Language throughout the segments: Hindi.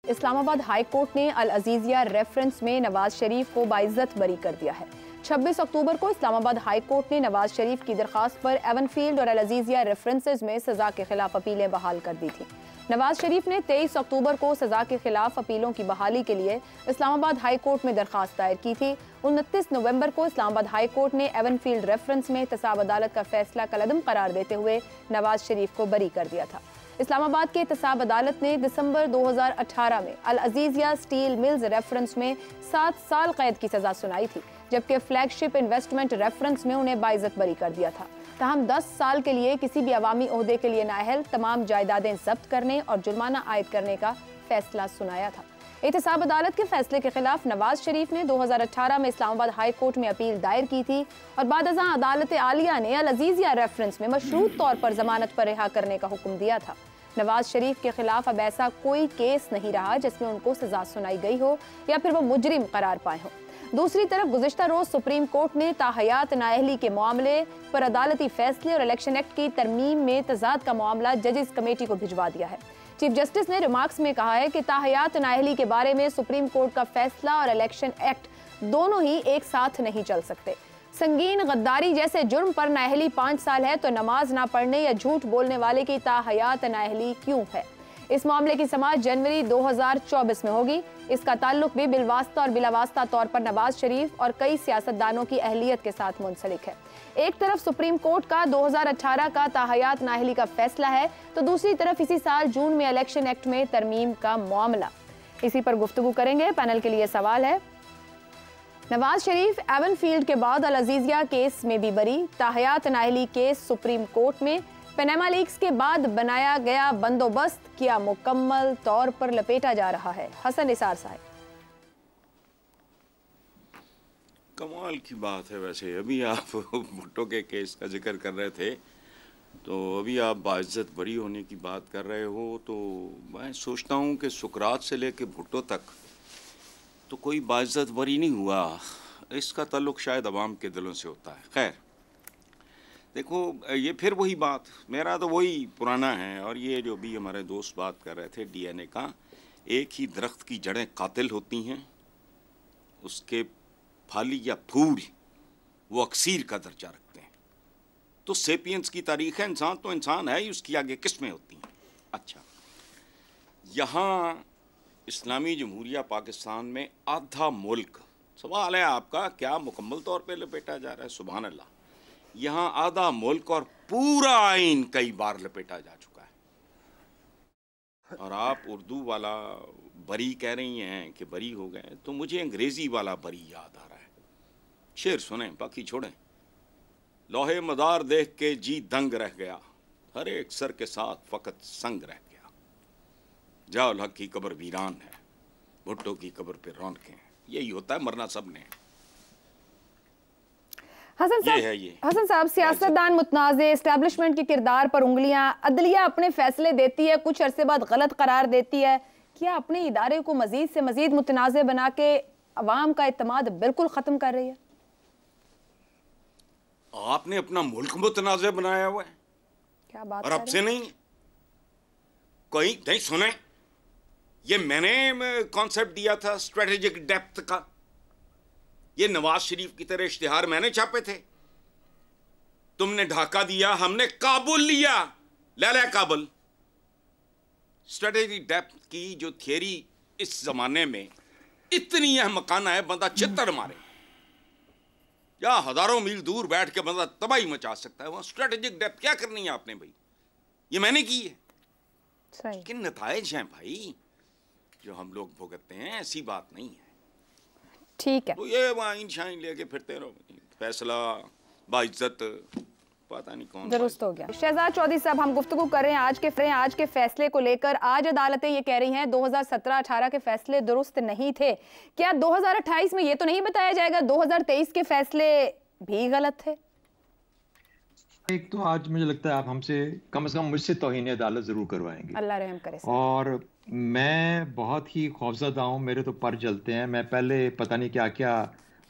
इस्लामाबाद हाई कोर्ट ने अल अजीजिया रेफरेंस में नवाज शरीफ को बाइज्जत बरी कर दिया है। 26 अक्टूबर को इस्लामाबाद हाई कोर्ट ने नवाज शरीफ की दरखास्त पर एवनफील्ड और अल अजीजिया रेफरेंसेज में सजा के खिलाफ अपीलें बहाल कर दी थी। नवाज शरीफ ने 23 अक्टूबर को सजा के खिलाफ अपीलों की बहाली के लिए इस्लामाबाद हाई कोर्ट में दरखास्त दायर की थी। 29 नवंबर को इस्लामाबाद हाई कोर्ट ने एवनफील्ड रेफरेंस में एहतसाब अदालत का फैसला कलअदम करार देते हुए नवाज शरीफ को बरी कर दिया था। इस्लामाबाद के एहतसाब अदालत ने दिसंबर 2018 में अल अजीजिया स्टील मिल्स रेफरेंस में 7 साल कैद की सजा सुनाई थी, जबकि फ्लैगशिप इन्वेस्टमेंट रेफरेंस में उन्हें बाइज्जत बरी कर दिया था। ताहम 10 साल के लिए किसी भी अवामी ओहदे के लिए नाअहल तमाम जायदादें जब्त करने और जुर्माना आयद करने का फैसला सुनाया था। एहतसाब अदालत के फैसले के खिलाफ नवाज शरीफ ने 2018 में इस्लामाबाद हाई कोर्ट में अपील दायर की थी और बाद अज़ां अदालत आलिया ने अल अजीजिया रेफरेंस में मशरूत तौर पर जमानत पर रिहा करने का हुक्म दिया था। नवाज शरीफ के खिलाफ अब ऐसा कोई केस नहीं रहा जिसमें उनको सजा सुनाई गई हो या फिर वो मुजरिम करार पाए हों। दूसरी तरफ गुज़िश्ता रोज सुप्रीम कोर्ट ने ताहयात नाअहली के मामले पर अदालती फैसले और इलेक्शन एक्ट की तरमीम में तजाद का मामला जजेस कमेटी को भिजवा दिया है। चीफ जस्टिस ने रिमार्क्स में कहा है कि ताहयात नाअहली के बारे में सुप्रीम कोर्ट का फैसला और इलेक्शन एक्ट दोनों ही एक साथ नहीं चल सकते। संगीन गद्दारी जैसे जुर्म पर नाअहली 5 साल है तो नमाज ना पढ़ने या झूठ बोलने वाले की ताहयात नाअहली क्यों है? इस मामले की समाअत जनवरी 2024 में होगी। इसका ताल्लुक भी बिलवास्ता और बिलावास्ता तौर पर नवाज शरीफ और कई सियासतदानों की अहलियत के साथ मुंसलिक है। एक तरफ सुप्रीम कोर्ट का 2018 का ताहयात नाअहली का फैसला है तो दूसरी तरफ इसी साल जून में इलेक्शन एक्ट में तरमीम का मामला। इसी पर गुफ्तगू करेंगे। पैनल के लिए सवाल है, नवाज शरीफ एवनफील्ड के बाद अल अजीजिया केस में भी बरी, ताहयात नाअहली केस सुप्रीम कोर्ट में, पनामा लीक्स के बाद बनाया गया बंदोबस्त क्या मुकम्मल तौर पर लपेटा जा रहा है? हसन निसार साहब। कमाल की बात है। वैसे अभी आप भुट्टो के केस का जिक्र कर रहे थे तो अभी आप बाइज्जत बरी होने की बात कर रहे हो, तो मैं सोचता हूँ कि सुकरात से लेके भुट्टो तक तो कोई बाइज्जत बरी नहीं हुआ। इसका ताल्लुक शायद अवाम के दिलों से होता है। खैर देखो, ये फिर वही बात, मेरा तो वही पुराना है। और ये जो भी हमारे दोस्त बात कर रहे थे डीएनए का, एक ही दरख्त की जड़ें कातिल होती हैं, उसके फाली या फूल वो अक्सीर का दर्जा रखते हैं। तो सेपियंस की तारीख है, इंसान तो इंसान है ही, उसकी आगे किस्में होती हैं। अच्छा, यहाँ इस्लामी जमहूरिया पाकिस्तान में आधा मुल्क, सवाल है आपका क्या मुकम्मल तौर पे लपेटा जा रहा है? सुभान अल्लाह, यहाँ आधा मुल्क और पूरा आइन कई बार लपेटा जा चुका है। और आप उर्दू वाला बरी कह रही हैं कि बरी हो गए, तो मुझे अंग्रेजी वाला बरी याद आ रहा है। शेर सुने, बाकी छोड़ें। लोहे मदार देख के जी दंग रह गया, हर एक सर के साथ फकत संग रह गया। जाओ हक की कब्र वीरान है, भुट्टो की कब्र पे रौनकें। यही होता है, मरना सब ने। हसन साहब, सियासतदान मुतनाज़े, एस्टैब्लिशमेंट के किरदार पर उंगलियां, अदलिया अपने फैसले देती है, कुछ अरसे बाद गलत करार देती है। क्या अपने इदारे को मजीद से मजीद मुतनाज़े बना के अवाम का इत्तेमाद बिल्कुल खत्म कर रही है? आपने अपना मुल्क मुतनाज़े बनाया हुआ है। क्या बात और अब से नहीं, कोई नहीं सुने, ये मैंने कॉन्सेप्ट दिया था स्ट्रेटेजिक डेप्थ का। ये नवाज शरीफ की तरह इश्तिहार मैंने छापे थे। तुमने ढाका दिया, हमने काबुल लिया। ले काबुल। स्ट्रेटेजिक डेप्थ की जो थियरी इस जमाने में इतनी अहमकाना है, बंदा चित्तर मारे या हजारों मील दूर बैठ के बंदा तबाही मचा सकता है। वहां स्ट्रेटेजिक डेप्थ क्या करनी है आपने भाई? ये मैंने की है। सही। किन नताइज हैं भाई जो हम लोग भुगतते हैं, ऐसी बात नहीं है। ठीक है, तो ये वाइन शाइन लेके फिरते रहो, फैसला बाइज्जत पता नहीं कौन दुरुस्त हो गया। शहजाद चौधरी साहब, हम गुफ्तगू कर रहे हैं आज के फैसले को लेकर। आज अदालतें ये कह रही हैं 2017-18 के फैसले दुरुस्त नहीं थे। क्या 2028 में ये तो नहीं बताया जाएगा 2023 के फैसले भी गलत थे? एक तो आज मुझे लगता है आप हमसे कम से कम मुझसे तौहीन अदालत जरूर करवाएंगे, अल्लाह रहम करे। और मैं बहुत ही खौफजदा हूँ, मेरे तो पर जलते हैं। मैं पहले पता नहीं क्या क्या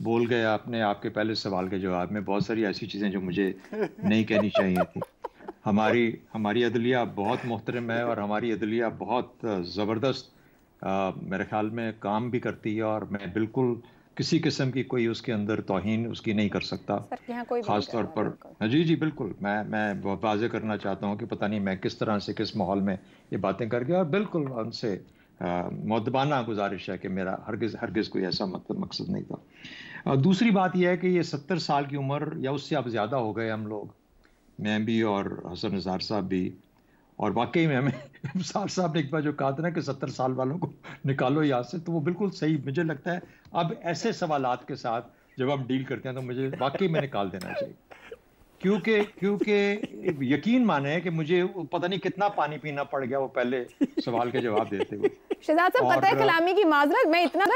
बोल गया अपने आपके पहले सवाल के जवाब में, बहुत सारी ऐसी चीज़ें जो मुझे नहीं कहनी चाहिए थी। हमारी अदलिया बहुत मोहतरम है और हमारी अदलिया बहुत ज़बरदस्त मेरे ख्याल में काम भी करती है, और मैं बिल्कुल किसी किस्म की कोई उसके अंदर तौहीन उसकी नहीं कर सकता। ख़ास तौर पर जी जी बिल्कुल, मैं वाज़ेह करना चाहता हूँ कि पता नहीं मैं किस तरह से किस माहौल में ये बातें कर गया, और बिल्कुल उनसे मुअद्दबाना गुजारिश है कि मेरा हरगिज़ कोई ऐसा मकसद नहीं था। दूसरी बात यह है कि ये 70 साल की उम्र या उससे अब ज़्यादा हो गए हम लोग, मैं भी और हसन निसार साहब भी, और वाकई में हमें निसार साहब ने एक बार जो कहा था ना कि 70 साल वालों को निकालो याद से, तो वो बिल्कुल सही मुझे लगता है। अब ऐसे सवालात के साथ जब हम डील करते हैं तो मुझे वाकई में निकाल देना चाहिए, क्योंकि यकीन माने कि मुझे पता नहीं कितना पानी पीना पड़ गया वो पहले सवाल के जवाब देते हुए। शहजाद साहब, कतई कलामी की माजरत,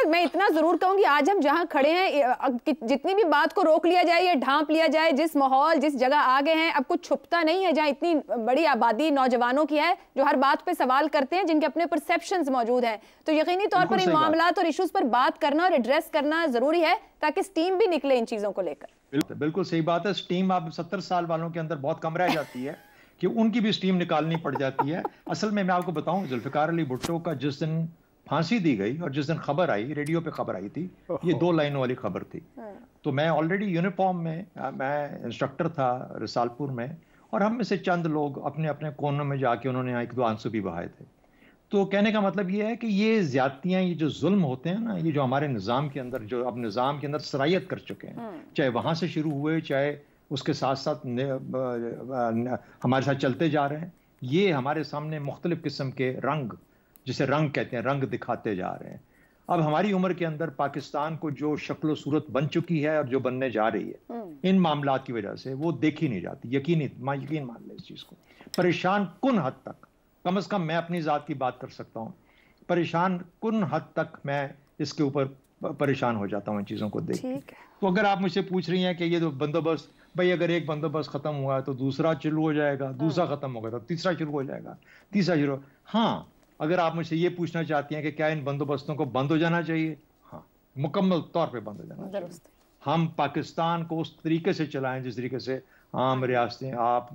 मैं इतना जरूर कहूंगी, आज हम जहां खड़े हैं जितनी भी बात को रोक लिया जाए या ढांप लिया जाए, जिस माहौल जिस जगह आ गए हैं, अब कुछ छुपता नहीं है। जहां इतनी बड़ी आबादी नौजवानों की है जो हर बात पे सवाल करते हैं, जिनके अपने परसेप्शंस मौजूद हैं, तो यकीनी तौर पर इन मामलात और इश्यूज पर बात करना और एड्रेस करना जरूरी है ताकि स्टीम भी निकले इन चीजों को लेकर। बिल्कुल सही बात है। स्टीम अब 70 साल वालों के अंदर बहुत कम रह जाती है कि उनकी भी स्टीम निकालनी पड़ जाती है। असल में मैं आपको बताऊं, जुल्फिकार अली भुट्टो का जिस दिन फांसी दी गई और जिस दिन खबर आई, रेडियो पे खबर आई थी, ये 2 लाइनों वाली खबर थी। तो मैं ऑलरेडी यूनिफॉर्म में, मैं इंस्ट्रक्टर था रिसालपुर में, और हम में से चंद लोग अपने अपने कोनों में जाके उन्होंने 1-2 आंसू भी बहाए थे। तो कहने का मतलब ये है कि ये ज्यादतियाँ, ये जो जुल्म होते हैं ना, ये जो हमारे निज़ाम के अंदर, जो अब निज़ाम के अंदर सरायत कर चुके हैं, चाहे वहाँ से शुरू हुए, चाहे उसके साथ साथ हमारे साथ चलते जा रहे हैं, ये हमारे सामने मुख्तलिफ किस्म के रंग, जिसे रंग कहते हैं, रंग दिखाते जा रहे हैं। अब हमारी उम्र के अंदर पाकिस्तान को जो शक्ल सूरत बन चुकी है और जो बनने जा रही है, इन मामलात की वजह से वो देखी नहीं जाती। यकीन मान ले इस चीज़ को। परेशान कुन हद तक, कम से कम मैं अपनी ज़ात की बात कर सकता हूँ, परेशान कुन हद तक मैं इसके ऊपर परेशान हो जाता हूँ इन चीज़ों को देख के। तो अगर आप मुझसे पूछ रही हैं कि ये तो बंदोबस्त, भाई अगर एक बंदोबस्त ख़त्म हुआ है तो दूसरा शुरू हो जाएगा, दूसरा ख़त्म होगा तो तीसरा शुरू हो जाएगा, तीसरा शुरू। हाँ, अगर आप मुझसे ये पूछना चाहती हैं कि क्या इन बंदोबस्तों को बंद हो जाना चाहिए, हाँ, मुकम्मल तौर पे बंद हो जाना चाहिए। हम पाकिस्तान को उस तरीके से चलाएं जिस तरीके से आम रियासतें, आप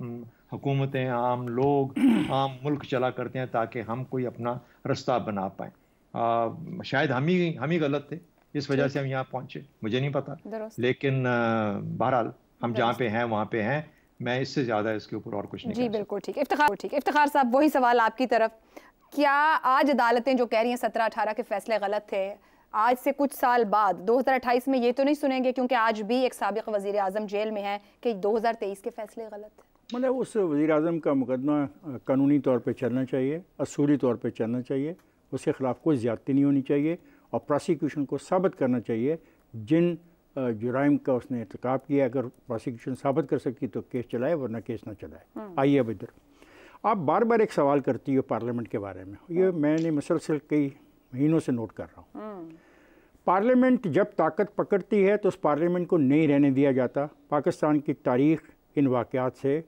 हुकूमतें, आम लोग, आम मुल्क चला करते हैं, ताकि हम कोई अपना रास्ता बना पाएँ। शायद हम ही गलत थे, इस वजह से हम यहाँ पहुँचे, मुझे नहीं पता, लेकिन बहरहाल हम जहाँ पे हैं वहाँ पे हैं। मैं इससे ज़्यादा इसके ऊपर और कुछ नहीं। जी बिल्कुल ठीक। इफ्तिखार साहब, वही सवाल आपकी तरफ, क्या आज अदालतें जो कह रही हैं 17-18 के फैसले गलत थे, आज से कुछ साल बाद 2028 में ये तो नहीं सुनेंगे, क्योंकि आज भी एक साबिक वज़ीर आज़म जेल में है, कि 2023 के फैसले गलत थे? मतलब उस वज़ीर आज़म का मुकदमा कानूनी तौर पे चलना चाहिए, असूली तौर पे चलना चाहिए, उसके ख़िलाफ़ कोई ज़्यादती नहीं होनी चाहिए, और प्रोसिक्यूशन को साबित करना चाहिए जिन जुराइम का उसने इर्तिकाब किया। अगर प्रोसिक्यूशन साबित कर सकती तो केस चलाए, वरना केस ना चलाए। आइए अब इधर, आप बार बार एक सवाल करती हो पार्लियामेंट के बारे में, ये मैंने मुसलसल कई महीनों से नोट कर रहा हूँ। पार्लियामेंट जब ताकत पकड़ती है तो उस पार्लियामेंट को नहीं रहने दिया जाता। पाकिस्तान की तारीख़ इन वाक़यात से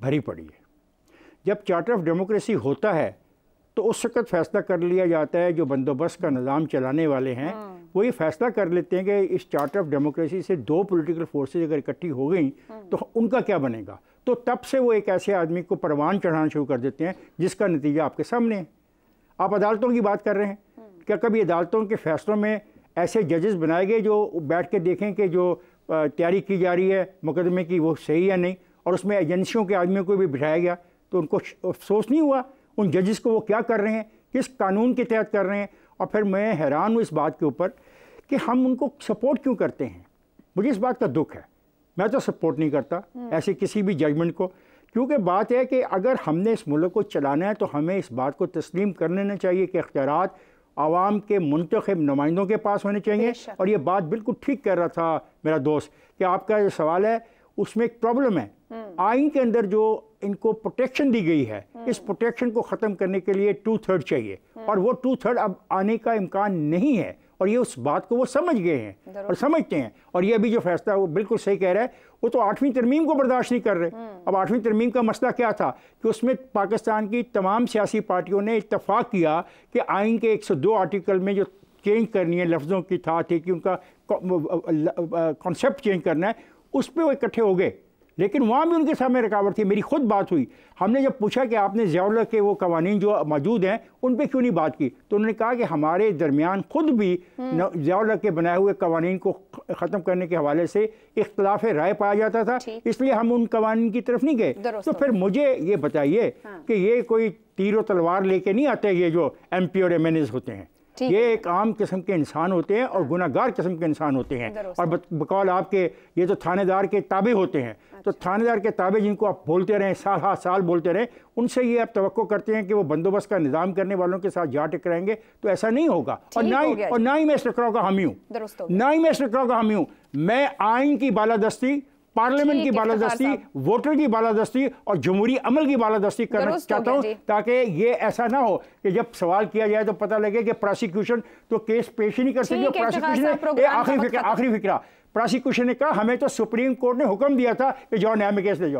भरी पड़ी है। जब चार्टर ऑफ डेमोक्रेसी होता है तो उस वक़्त फ़ैसला कर लिया जाता है, जो बंदोबस्त का निज़ाम चलाने वाले हैं वो ये फ़ैसला कर लेते हैं कि इस चार्टर ऑफ डेमोक्रेसी से 2 पॉलिटिकल फोर्सेज अगर इकट्ठी हो गई तो उनका क्या बनेगा। तो तब से वो एक ऐसे आदमी को परवान चढ़ाना शुरू कर देते हैं जिसका नतीजा आपके सामने है। आप अदालतों की बात कर रहे हैं, क्या कभी अदालतों के फ़ैसलों में ऐसे जजेस बनाए गए जो बैठ के देखें कि जो तैयारी की जा रही है मुकदमे की वो सही है नहीं, और उसमें एजेंसियों के आदमियों को भी बिठाया गया, तो उनको अफसोस नहीं हुआ उन जजेस को वो क्या कर रहे हैं, किस कानून के तहत कर रहे हैं। और फिर मैं हैरान हूँ इस बात के ऊपर कि हम उनको सपोर्ट क्यों करते हैं। मुझे इस बात का दुख है, मैं तो सपोर्ट नहीं करता ऐसे किसी भी जजमेंट को, क्योंकि बात है कि अगर हमने इस मुल्क को चलाना है तो हमें इस बात को तस्लीम कर लेना चाहिए कि इख्तियारात आवाम के मुंतखब नुमाइंदों के पास होने चाहिए। और ये बात बिल्कुल ठीक कह रहा था मेरा दोस्त कि आपका जो सवाल है उसमें एक प्रॉब्लम है। आइन के अंदर जो इनको प्रोटेक्शन दी गई है, इस प्रोटेक्शन को ख़त्म करने के लिए 2/3 चाहिए, और वो 2/3 अब आने का इम्कान नहीं है। और ये उस बात को वो समझ गए हैं और समझते हैं। और ये अभी जो फैसला वो बिल्कुल सही कह रहा है, वो तो 8वीं तरमीम को बर्दाश्त नहीं कर रहे। अब 8वीं तरमीम का मसला क्या था कि उसमें पाकिस्तान की तमाम सियासी पार्टियों ने इत्तफाक किया कि आइन के 102 आर्टिकल में जो चेंज करनी है लफ्ज़ों की था कि उनका कॉन्सेप्ट चेंज करना है, उस पर वो इकट्ठे हो गए। लेकिन वहाँ भी उनके सामने रुकावट थी। मेरी खुद बात हुई, हमने जब पूछा कि आपने ज़िया-उल-हक के वो कवानीन जो मौजूद हैं उन पे क्यों नहीं बात की, तो उन्होंने कहा कि हमारे दरमियान खुद भी ज़िया-उल-हक के बनाए हुए कवानीन को ख़त्म करने के हवाले से इख्तलाफ राय पाया जाता था, इसलिए हम उन कवानीन की तरफ नहीं गए। तो फिर मुझे ये बताइए कि ये कोई तीर और तलवार लेके नहीं आते ये जो MP और MNAs होते हैं, ये एक आम किस्म के इंसान होते हैं और गुनाहगार किस्म के इंसान होते हैं, और बकौल आपके ये तो थानेदार के ताबे होते हैं। तो थानेदार के ताबे जिनको आप बोलते रहें, साल हाँ साल बोलते रहें, उनसे ये आप तवक्को करते हैं कि वो बंदोबस्त का निज़ाम करने वालों के साथ जा टकराएंगे, तो ऐसा नहीं होगा। और ना ही मैं इस टकराव का हामी हूँ, ना ही मैं इस टकराव का हामी हूँ। मैं आइन की बालादस्ती, पार्लियामेंट की बालादस्ती, वोटर की बालादस्ती और जमहूरी अमल की बालादस्ती करना चाहता हूँ, ताकि ये ऐसा ना हो कि जब सवाल किया जाए तो पता लगे कि प्रोसिक्यूशन तो केस पेश ही नहीं कर सकती। प्रोसिक्यूशन ने आखिरी फिक्रा, प्रोसिक्यूशन ने कहा हमें तो सुप्रीम कोर्ट ने हुक्म दिया था कि जाओ न्याय में केस ले जाओ।